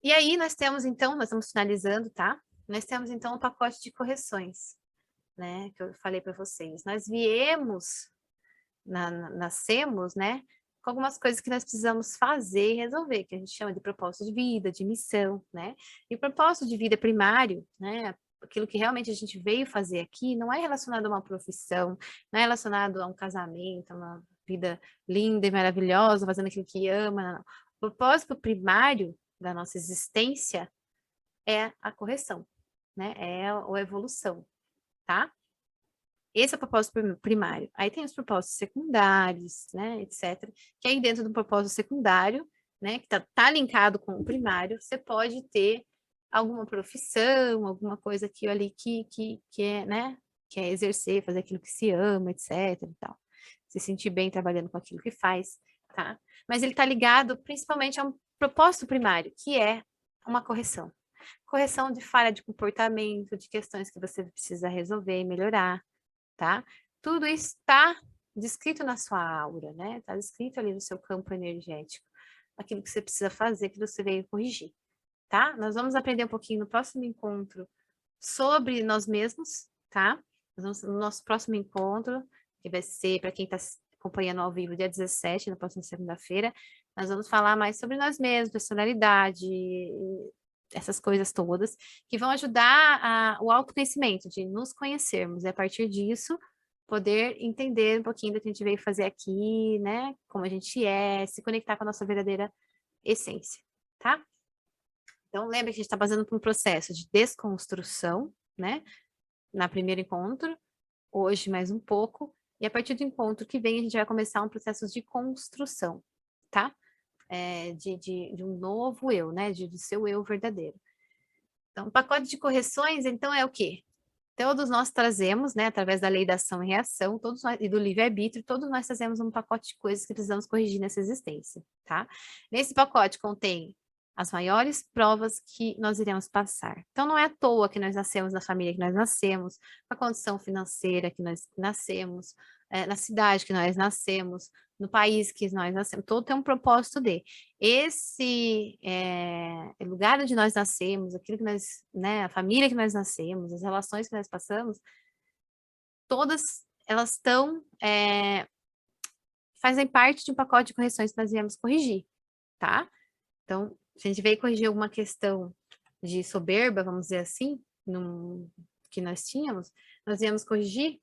E aí nós temos então, nós estamos finalizando, tá? Nós temos então um pacote de correções, né? Que eu falei para vocês. Nós viemos, nascemos, né? Com algumas coisas que nós precisamos fazer e resolver, que a gente chama de propósito de vida, de missão, né? E o propósito de vida primário, né? Aquilo que realmente a gente veio fazer aqui não é relacionado a uma profissão, não é relacionado a um casamento, a uma vida linda e maravilhosa, fazendo aquilo que ama, não. O propósito primário da nossa existência é a correção, né? É a evolução, tá? Esse é o propósito primário. Aí tem os propósitos secundários, né, etc. Que aí dentro do propósito secundário, né, que tá linkado com o primário, você pode ter alguma profissão, alguma coisa aqui ali que é, né, que é exercer, fazer aquilo que se ama, etc. e tal. Se sentir bem trabalhando com aquilo que faz, tá? Mas ele tá ligado principalmente a um propósito primário, que é uma correção. Correção de falha de comportamento, de questões que você precisa resolver e melhorar, tá? Tudo isso está descrito na sua aura, né? Está descrito ali no seu campo energético, aquilo que você precisa fazer, que você veio corrigir, tá? Nós vamos aprender um pouquinho no próximo encontro sobre nós mesmos, tá? No nosso próximo encontro, que vai ser para quem está acompanhando ao vivo, dia 17, na próxima segunda-feira, nós vamos falar mais sobre nós mesmos, personalidade, essas coisas todas, que vão ajudar o autoconhecimento, de nos conhecermos, e a partir disso, poder entender um pouquinho do que a gente veio fazer aqui, né? Como a gente é, se conectar com a nossa verdadeira essência, tá? Então, lembra que a gente está passando por um processo de desconstrução, né? Na primeiro encontro, hoje mais um pouco, e a partir do encontro que vem, a gente vai começar um processo de construção, tá? De um novo eu, né? Do seu eu verdadeiro. Então, o pacote de correções, então, é o quê? Todos nós trazemos, né, através da lei da ação e reação, todos nós, e do livre-arbítrio, todos nós trazemos um pacote de coisas que precisamos corrigir nessa existência, tá? Nesse pacote contém as maiores provas que nós iremos passar. Então, não é à toa que nós nascemos na família que nós nascemos, a condição financeira que nós nascemos, na cidade que nós nascemos, no país que nós nascemos, todo tem um propósito de. Esse lugar onde nós nascemos, aquilo que nós, né, a família que nós nascemos, as relações que nós passamos, todas elas fazem parte de um pacote de correções que nós viemos corrigir, tá? Então, se a gente veio corrigir alguma questão de soberba, vamos dizer assim, que nós tínhamos, nós viemos corrigir,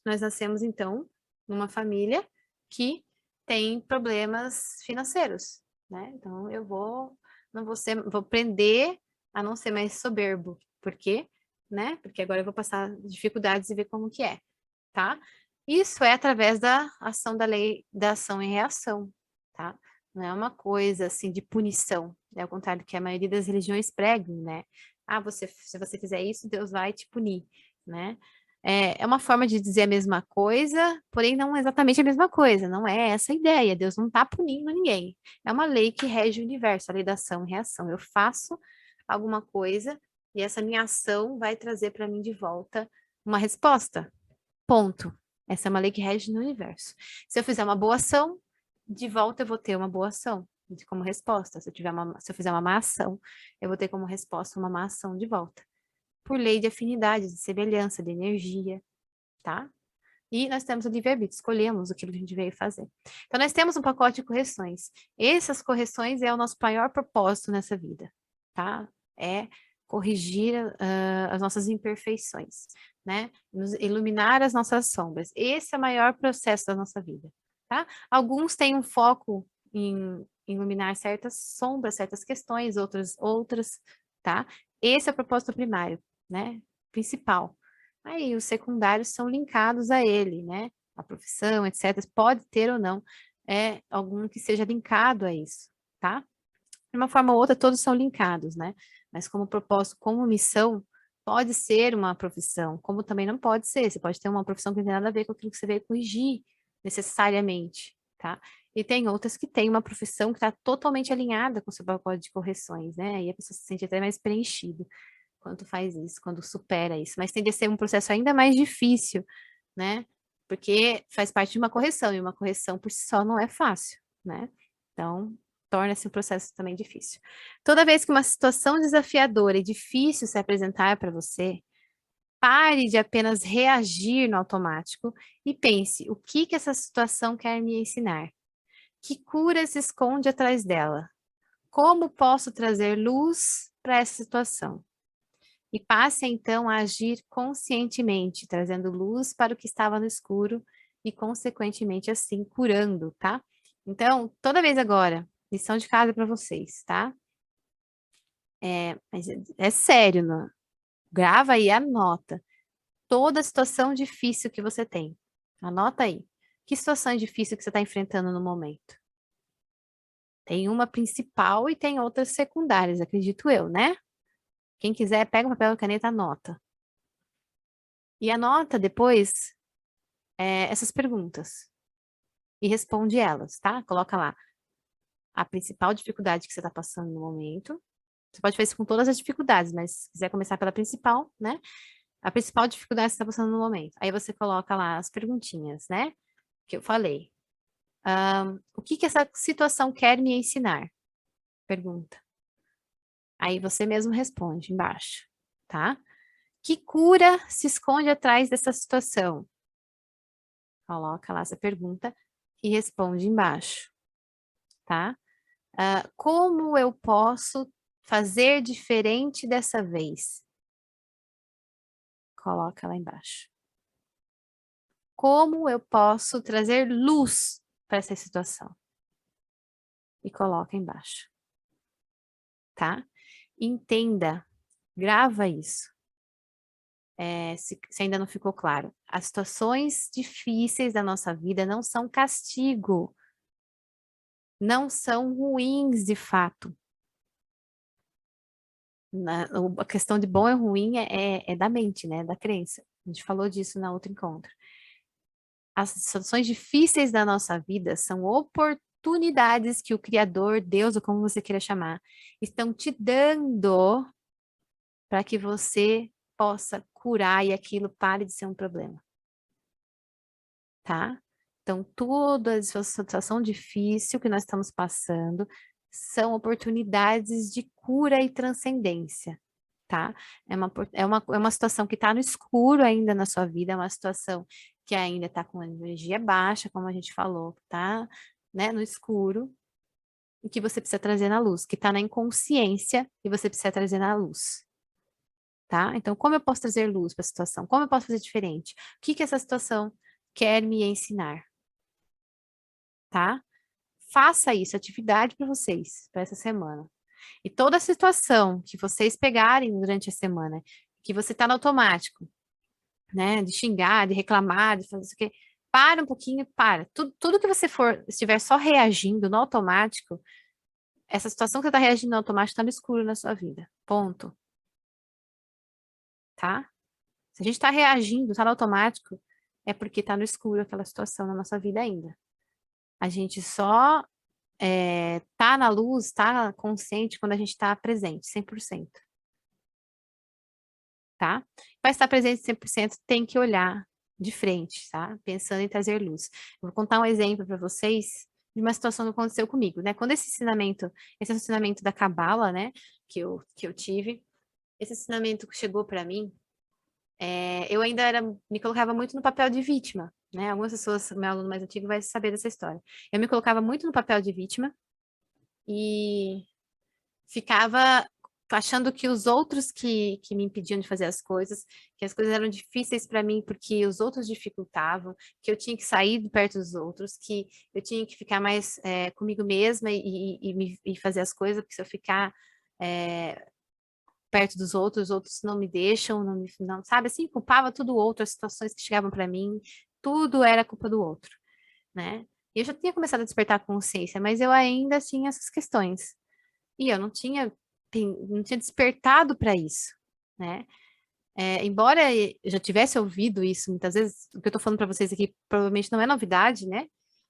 nós nascemos, então, numa família que tem problemas financeiros, né? Então, não vou ser, vou aprender a não ser mais soberbo. Por quê? Né? Porque agora eu vou passar dificuldades e ver como que é, tá? Isso é através da ação da lei da ação e reação, tá? Não é uma coisa, assim, de punição. É ao contrário do que a maioria das religiões pregam, né? Ah, se você fizer isso, Deus vai te punir, né? É uma forma de dizer a mesma coisa, porém não exatamente a mesma coisa, não é essa a ideia. Deus não está punindo ninguém. É uma lei que rege o universo, a lei da ação e reação. Eu faço alguma coisa e essa minha ação vai trazer para mim de volta uma resposta. Ponto. Essa é uma lei que rege no universo. Se eu fizer uma boa ação, de volta eu vou ter uma boa ação como resposta. Se eu fizer uma má ação, eu vou ter como resposta uma má ação de volta por lei de afinidade, de semelhança, de energia, tá? E nós temos o livre-arbítrio, escolhemos aquilo que a gente veio fazer. Então, nós temos um pacote de correções. Essas correções é o nosso maior propósito nessa vida, tá? É corrigir as nossas imperfeições, né? Nos iluminar as nossas sombras. Esse é o maior processo da nossa vida, tá? Alguns têm um foco em iluminar certas sombras, certas questões, outras, tá? Esse é o propósito primário, né? Principal. Aí os secundários são linkados a ele, né? A profissão, etc. Pode ter ou não algum que seja linkado a isso, tá? De uma forma ou outra, todos são linkados, né? Mas como propósito, como missão, pode ser uma profissão, como também não pode ser. Você pode ter uma profissão que não tem nada a ver com aquilo que você veio corrigir, necessariamente, tá? E tem outras que têm uma profissão que está totalmente alinhada com o seu pacote de correções, né? E a pessoa se sente até mais preenchida quando faz isso, quando supera isso. Mas tende a ser um processo ainda mais difícil, né? Porque faz parte de uma correção, e uma correção por si só não é fácil, né? Então, torna-se um processo também difícil. Toda vez que uma situação desafiadora e difícil se apresentar para você, pare de apenas reagir no automático e pense, o que que essa situação quer me ensinar? Que cura se esconde atrás dela? Como posso trazer luz para essa situação? E passe então a agir conscientemente, trazendo luz para o que estava no escuro e, consequentemente, assim, curando, tá? Então, toda vez agora, lição de casa para vocês, tá? Mas é sério, não? Grava aí, anota. Toda situação difícil que você tem. Anota aí. Que situação difícil que você está enfrentando no momento? Tem uma principal e tem outras secundárias, acredito eu, né? Quem quiser, pega um papel e caneta, anota. E anota depois essas perguntas e responde elas, tá? Coloca lá a principal dificuldade que você está passando no momento. Você pode fazer isso com todas as dificuldades, mas se quiser começar pela principal, né? A principal dificuldade que você está passando no momento. Aí você coloca lá as perguntinhas, né? Que eu falei. O que que essa situação quer me ensinar? Pergunta. Aí você mesmo responde embaixo, tá? Que cura se esconde atrás dessa situação? Coloca lá essa pergunta e responde embaixo, tá? Como eu posso fazer diferente dessa vez? Coloca lá embaixo. Como eu posso trazer luz para essa situação? E coloca embaixo, tá? Entenda, grava isso. Se ainda não ficou claro, as situações difíceis da nossa vida não são castigo, não são ruins de fato. A questão de bom e ruim é da mente, né? Da crença. A gente falou disso na outro encontro. As situações difíceis da nossa vida são oportunidades que o Criador, Deus, ou como você queira chamar, estão te dando para que você possa curar e aquilo pare de ser um problema. Tá? Então, toda essa situação difícil que nós estamos passando são oportunidades de cura e transcendência, tá? É uma situação que está no escuro ainda na sua vida, é uma situação que ainda está com energia baixa, como a gente falou, tá? Né, no escuro, e que você precisa trazer na luz, que está na inconsciência e você precisa trazer na luz, tá? Então, como eu posso trazer luz para a situação? Como eu posso fazer diferente? O que que essa situação quer me ensinar? Tá? Faça isso, atividade para vocês, para essa semana. E toda situação que vocês pegarem durante a semana, que você está no automático, né? De xingar, de reclamar, de fazer isso aqui, para um pouquinho, para. Tudo que você estiver só reagindo no automático, essa situação que você está reagindo no automático está no escuro na sua vida. Ponto. Tá? Se a gente está reagindo, está no automático, é porque está no escuro aquela situação na nossa vida ainda. A gente só tá na luz, tá consciente quando a gente tá presente, 100%, tá? Para estar presente 100%, tem que olhar de frente, tá? Pensando em trazer luz. Eu vou contar um exemplo para vocês de uma situação que aconteceu comigo, né? Quando esse ensinamento da Cabala, né, que eu tive, esse ensinamento que chegou para mim, eu ainda me colocava muito no papel de vítima, né? Algumas pessoas, meu aluno mais antigo vai saber dessa história. Eu me colocava muito no papel de vítima, e ficava achando que os outros que me impediam de fazer as coisas, que as coisas eram difíceis para mim porque os outros dificultavam, que eu tinha que sair de perto dos outros, que eu tinha que ficar mais comigo mesma e fazer as coisas, porque se eu ficar perto dos outros, os outros não me deixam, não, sabe assim, culpava tudo o outro, as situações que chegavam para mim, tudo era culpa do outro, né? E eu já tinha começado a despertar a consciência, mas eu ainda tinha essas questões. E eu não tinha despertado para isso, né? Embora eu já tivesse ouvido isso muitas vezes, o que eu estou falando para vocês aqui provavelmente não é novidade, né?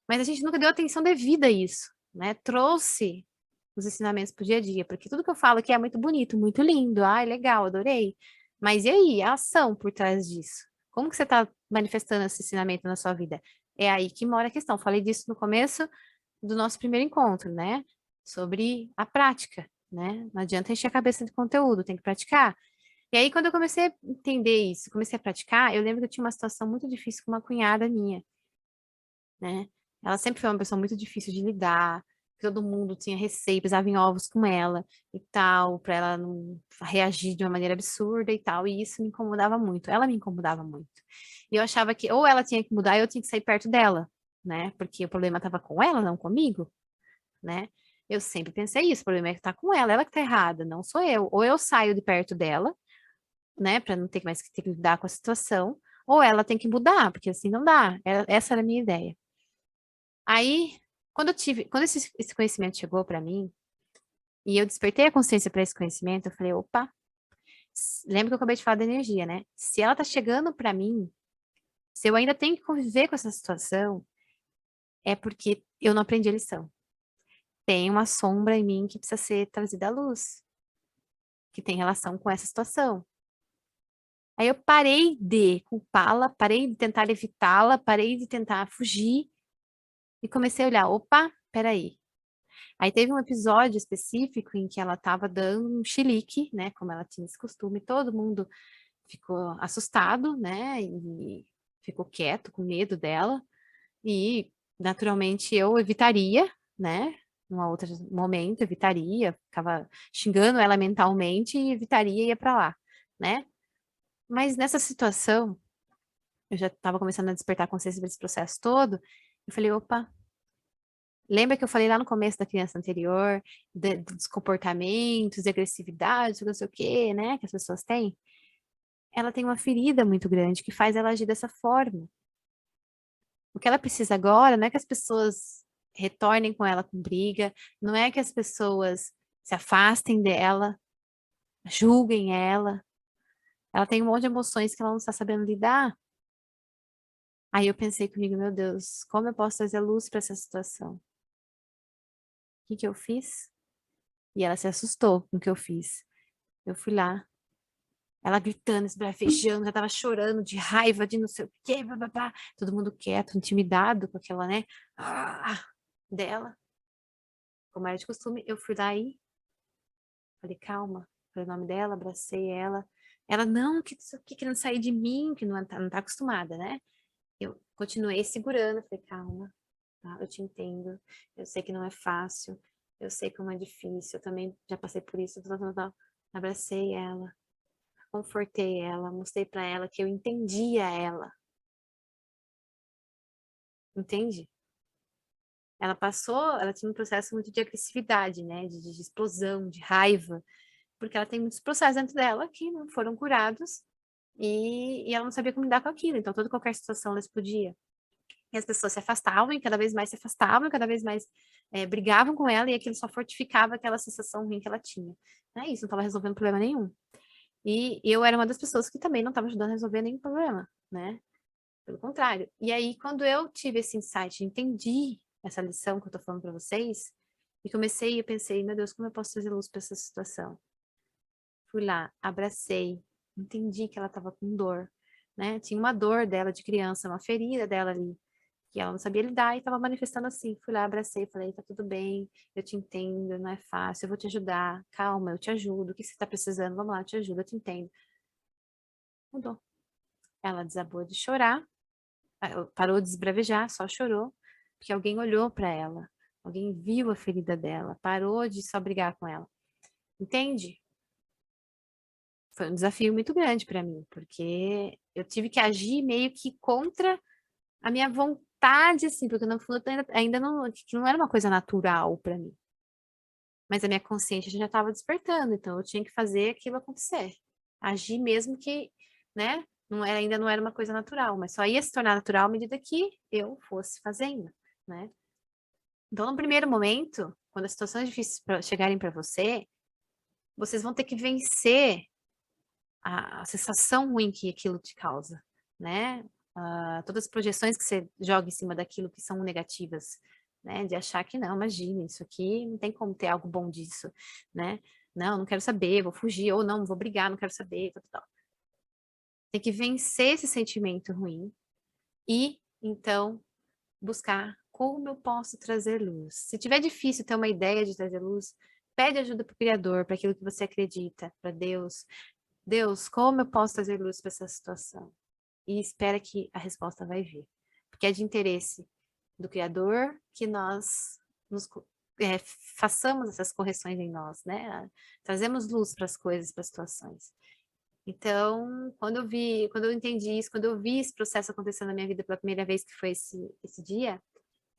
Mas a gente nunca deu atenção devida a isso, né? Trouxe os ensinamentos para o dia a dia, porque tudo que eu falo aqui é muito bonito, muito lindo, ai, legal, adorei. Mas e aí, a ação por trás disso? Como que você está manifestando esse ensinamento na sua vida? É aí que mora a questão. Falei disso no começo do nosso primeiro encontro, né? sobre a prática, né? Não adianta encher a cabeça de conteúdo, tem que praticar. E aí, quando eu comecei a entender isso, comecei a praticar, eu lembro que eu tinha uma situação muito difícil com uma cunhada minha, né? Ela sempre foi uma pessoa muito difícil de lidar, todo mundo tinha receio, pisava em ovos com ela e tal, para ela não reagir de uma maneira absurda e tal, e isso me incomodava muito. Ela me incomodava muito. E eu achava que ou ela tinha que mudar, ou eu tinha que sair perto dela, né? Porque o problema estava com ela, não comigo, né? Eu sempre pensei isso, o problema é que tá com ela que tá errada, não sou eu. Ou eu saio de perto dela, né, para não ter mais que ter que lidar com a situação, ou ela tem que mudar, porque assim não dá. Essa era a minha ideia. Aí, quando esse conhecimento chegou para mim, e eu despertei a consciência para esse conhecimento, eu falei, opa, lembra que eu acabei de falar da energia, né? Se ela tá chegando para mim, se eu ainda tenho que conviver com essa situação, é porque eu não aprendi a lição. Tem uma sombra em mim que precisa ser trazida à luz, que tem relação com essa situação. Aí eu parei de culpá-la, parei de tentar evitá-la, parei de tentar fugir e comecei a olhar, opa, peraí. Aí teve um episódio específico em que ela estava dando um chilique, né, como ela tinha esse costume, todo mundo ficou assustado, né, e ficou quieto, com medo dela, e naturalmente eu evitaria, né, num outro momento, evitaria, ficava xingando ela mentalmente e evitaria e ia para lá, né? Mas nessa situação, eu já estava começando a despertar consciência desse processo todo, eu falei, opa, lembra que eu falei lá no começo da criança anterior, dos comportamentos, de agressividade, não sei o quê, né, que as pessoas têm? Ela tem uma ferida muito grande que faz ela agir dessa forma. O que ela precisa agora não é que as pessoas retornem com ela com briga, não é que as pessoas se afastem dela, julguem ela. Ela tem um monte de emoções que ela não está sabendo lidar. Aí eu pensei comigo, meu Deus, como eu posso trazer luz para essa situação? O que que eu fiz? E ela se assustou com o que eu fiz. Eu fui lá, ela gritando, esbravejando, já tava chorando de raiva, de não sei o quê, blá, blá, blá. Todo mundo quieto, intimidado com aquela, né, dela. Como era de costume, eu fui lá e falei, calma, falei o nome dela, abracei ela. Ela, não, que isso aqui, querendo sair de mim, que não tá acostumada, né? Eu continuei segurando, falei, calma, tá? Eu te entendo, eu sei que não é fácil, eu sei como é difícil, eu também já passei por isso, tal, tal, tal. Abracei ela, confortei ela, mostrei pra ela que eu entendia ela, entende? Ela tinha um processo muito de agressividade, né, de explosão, de raiva, porque ela tem muitos processos dentro dela que não foram curados e ela não sabia como lidar com aquilo, então toda qualquer situação ela explodia. E as pessoas se afastavam e cada vez mais se afastavam, e cada vez mais brigavam com ela e aquilo só fortificava aquela sensação ruim que ela tinha. Não é isso, não estava resolvendo problema nenhum. E eu era uma das pessoas que também não estava ajudando a resolver nenhum problema, né? Pelo contrário. E aí, quando eu tive esse insight, entendi essa lição que eu tô falando para vocês, e comecei, eu pensei, meu Deus, como eu posso trazer luz para essa situação? Fui lá, abracei, entendi que ela estava com dor, né? Tinha uma dor dela de criança, uma ferida dela ali, que ela não sabia lidar e estava manifestando assim. Fui lá, abracei, falei, tá tudo bem, eu te entendo, não é fácil, eu vou te ajudar, calma, eu te ajudo, o que você está precisando? Vamos lá, eu te ajudo, eu te entendo. Mudou. Ela desabou de chorar, parou de esbravejar, só chorou, porque alguém olhou para ela, alguém viu a ferida dela, parou de só brigar com ela. Entende? Foi um desafio muito grande para mim, porque eu tive que agir meio que contra a minha vontade, assim, porque no fundo ainda não, que não era uma coisa natural para mim. Mas a minha consciência já estava despertando, então eu tinha que fazer aquilo acontecer. Agir mesmo que, né, ainda não era uma coisa natural, mas só ia se tornar natural à medida que eu fosse fazendo, né? Então, no primeiro momento, quando as situações difíceis chegarem para você, vocês vão ter que vencer a sensação ruim que aquilo te causa, né? Todas as projeções que você joga em cima daquilo que são negativas, né? De achar que não, imagina, isso aqui não tem como ter algo bom disso, né? Não, não quero saber, vou fugir, ou não, vou brigar, não quero saber, tal, tal. Tem que vencer esse sentimento ruim e, então, buscar como eu posso trazer luz? Se tiver difícil ter uma ideia de trazer luz, pede ajuda para o Criador, para aquilo que você acredita, para Deus. Deus, como eu posso trazer luz para essa situação? E espera que a resposta vai vir. Porque é de interesse do Criador que nós nos, façamos essas correções em nós, né? Trazemos luz para as coisas, para as situações. Então, quando eu entendi isso, quando eu vi esse processo acontecendo na minha vida pela primeira vez, que foi esse dia,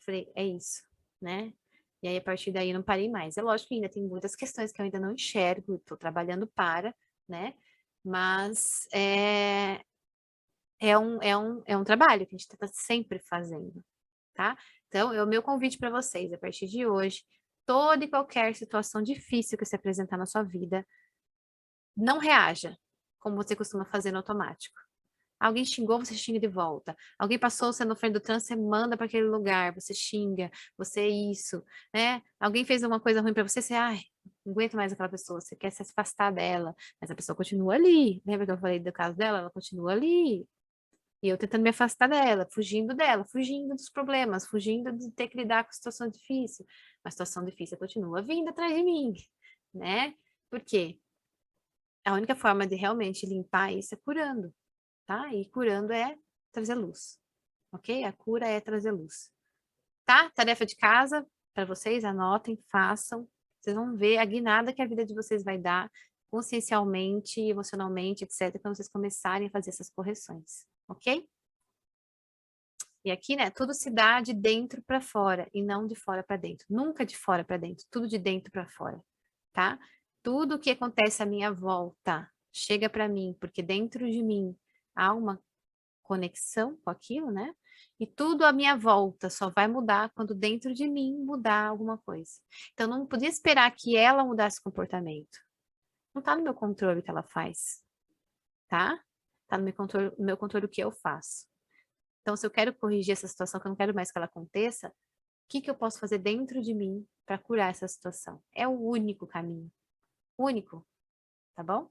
falei, é isso, né? E aí, a partir daí, eu não parei mais. É lógico que ainda tem muitas questões que eu ainda não enxergo, estou trabalhando para, né? Mas é um trabalho que a gente está sempre fazendo, tá? Então, é o meu convite para vocês, a partir de hoje, toda e qualquer situação difícil que se apresentar na sua vida, não reaja como você costuma fazer no automático. Alguém xingou, você xinga de volta. Alguém passou você no frente do trânsito, você manda para aquele lugar, você xinga, você é isso, né? Alguém fez uma coisa ruim para você, você, ai, não aguento mais aquela pessoa, você quer se afastar dela, mas a pessoa continua ali. Lembra que eu falei do caso dela? Ela continua ali. E eu tentando me afastar dela, fugindo dos problemas, fugindo de ter que lidar com situação difícil. A situação difícil continua vindo atrás de mim, né? Por quê? A única forma de realmente limpar isso é curando, tá? E curando é trazer luz, ok? A cura é trazer luz, tá? Tarefa de casa para vocês, anotem, façam. Vocês vão ver a guinada que a vida de vocês vai dar consciencialmente, emocionalmente, etc., quando vocês começarem a fazer essas correções, ok? E aqui, né, tudo se dá de dentro para fora e não de fora para dentro. Nunca de fora para dentro, tudo de dentro para fora, tá? Tudo que acontece à minha volta chega para mim, porque dentro de mim há uma conexão com aquilo, né? E tudo à minha volta só vai mudar quando dentro de mim mudar alguma coisa. Então, não podia esperar que ela mudasse o comportamento. Não está no meu controle o que ela faz, tá? Está no meu controle o que eu faço. Então, se eu quero corrigir essa situação, que eu não quero mais que ela aconteça, o que que eu posso fazer dentro de mim para curar essa situação? É o único caminho. Único, tá bom?